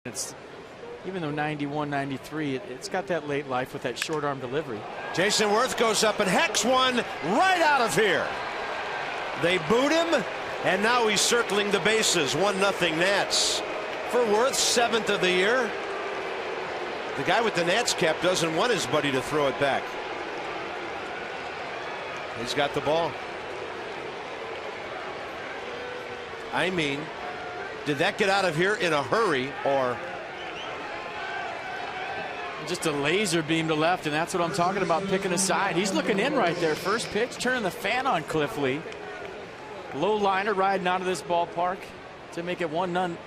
It's even though 91, 93, it's got that late life with that short arm delivery. Jayson Werth goes up and hacks one right out of here. They boot him, and now he's circling the bases. 1-0 Nats. For Werth, 7th of the year. The guy with the Nats cap doesn't want his buddy to throw it back. He's got the ball. I mean, did that get out of here in a hurry, or just a laser beam to left? And that's what I'm talking about, picking a side. He's looking in right there. First pitch, turning the fan on Cliff Lee. Low liner riding out of this ballpark to make it 1-0